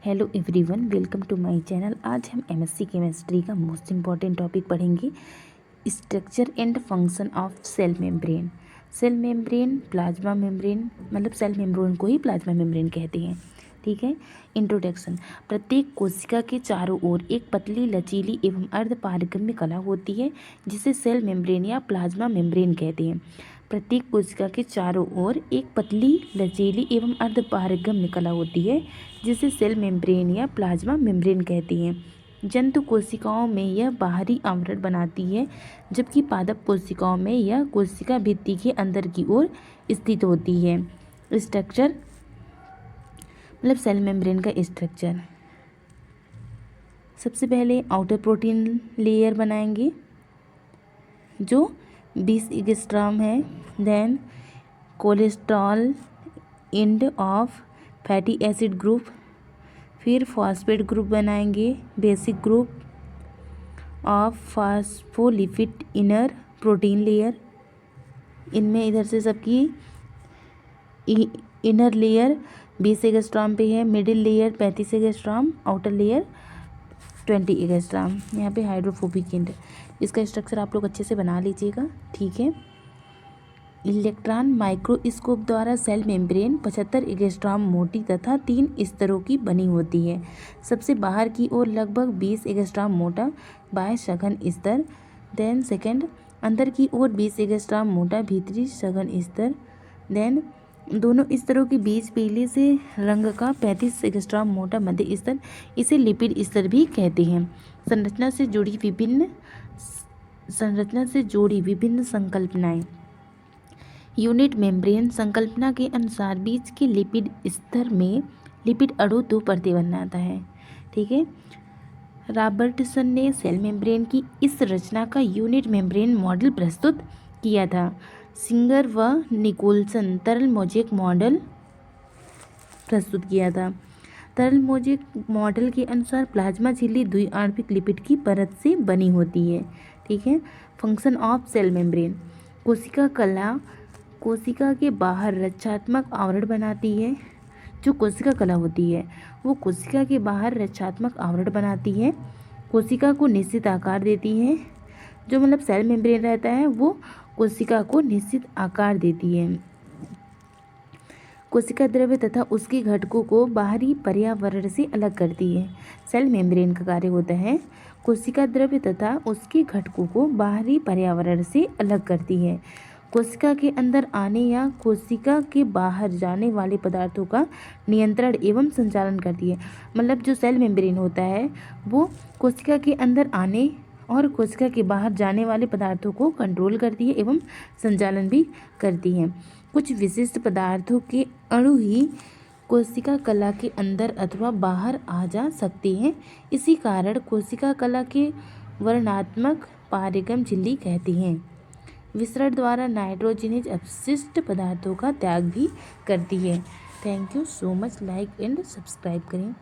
Hello everyone, welcome to my channel. आज हम MSc chemistry का मोस्ट इम्पॉर्टेंट टॉपिक पढ़ेंगे, structure and function of cell membrane. Cell membrane, plasma membrane, मतलब cell membrane को ही plasma membrane कहते हैं। ठीक है। इंट्रोडक्शन। प्रत्येक कोशिका के चारों ओर एक पतली, लचीली एवं अर्धपारगम्य कला होती है जिसे सेल मेम्ब्रेन या प्लाज्मा मेम्ब्रेन कहते हैं। प्रत्येक कोशिका के चारों ओर एक पतली, लचीली एवं अर्धपारगम्य कला होती है जिसे सेल मेम्ब्रेन या प्लाज्मा मेम्ब्रेन कहती हैं। जंतु कोशिकाओं में यह बाहरी आवरण बनाती है, जबकि पादप कोशिकाओं में यह कोशिका भित्ति के अंदर की ओर स्थित होती है। स्ट्रक्चर मतलब सेल मेम्ब्रेन का स्ट्रक्चर। सबसे पहले आउटर प्रोटीन लेयर बनाएंगे जो 20 एंगस्ट्रॉम है। Then cholesterol and of fatty acid group, फिर फॉस्फेट ग्रुप बनाएंगे, basic group of phospholipid inner protein layer. इनमें इधर से सबकी इनर लेयर 20 एंगस्ट्रॉम पे है, middle layer 35 angstrom, outer layer 20 angstrom. यहाँ पे हाइड्रोफोबिक एंड। इसका स्ट्रक्चर आप लोग अच्छे से बना लीजिएगा। ठीक है। इलेक्ट्रॉन माइक्रोस्कोप द्वारा सेल मेम्ब्रेन 75 एंगस्ट्रॉम मोटी तथा 3 स्तरों की बनी होती है। सबसे बाहर की ओर लगभग 20 एंगस्ट्रॉम मोटा बाह्य सघन स्तर। देन सेकंड, अंदर की ओर 20 एंगस्ट्रॉम मोटा भीतरी सघन स्तर। देन दोनों स्तरों के बीच पीले से रंग का 35 एंगस्ट्रॉम मोटा मध्य स्तर, इसे लिपिड स्तर भी कहते हैं। संरचना से जुड़ी विभिन्न संकल्पनाएं। यूनिट मेम्ब्रेन संकल्पना के अनुसार बीच के लिपिड स्तर में लिपिड अणु 2 परतें बनाता है। ठीक है। रॉबर्टसन ने सेल मेम्ब्रेन की इस रचना का यूनिट मेम्ब्रेन मॉडल प्रस्तुत किया था। सिंगर व निकोलसन तरल मोज़ेक मॉडल प्रस्तुत किया था। तरल मोज़ेक मॉडल के अनुसार प्लाज्मा झिल्ली द्विआण्विक लिपिड की परत से बनी होती है। ठीक है। Function of cell membrane. कोशिका के बाहर रक्षात्मक आवरण बनाती है। जो कोशिका कला होती है वो कोशिका के बाहर रक्षात्मक आवरण बनाती है, कोशिका को निश्चित आकार देती है। जो मतलब सेल मेम्ब्रेन रहता है वो कोशिका को निश्चित आकार देती है। कोशिका द्रव्य तथा उसके घटकों को बाहरी पर्यावरण से अलग करती है। सेल मेम्ब्रेन का कार्य होता है कोशिका द्रव्य तथा उसके घटकों को बाहरी पर्यावरण से अलग करती है। कोशिका के अंदर आने या कोशिका के बाहर जाने वाले पदार्थों का नियंत्रण एवं संचालन करती है। मतलब जो सेल मेम्ब्रेन होता है वो कोशिका के अंदर आने और कोशिका के बाहर जाने वाले पदार्थों को कंट्रोल करती है एवं संचालन भी करती है। कुछ विशिष्ट पदार्थों के अणु ही कोशिका कला के अंदर अथवा बाहर आ जा सकते हैं। इसी कारण कोशिका कला के वर्णनात्मक पारगम झिल्ली कहती हैं। विसरण द्वारा नाइट्रोजनस अपशिष्ट पदार्थों का त्याग भी करती है। Thank you so much. Like and subscribe करें।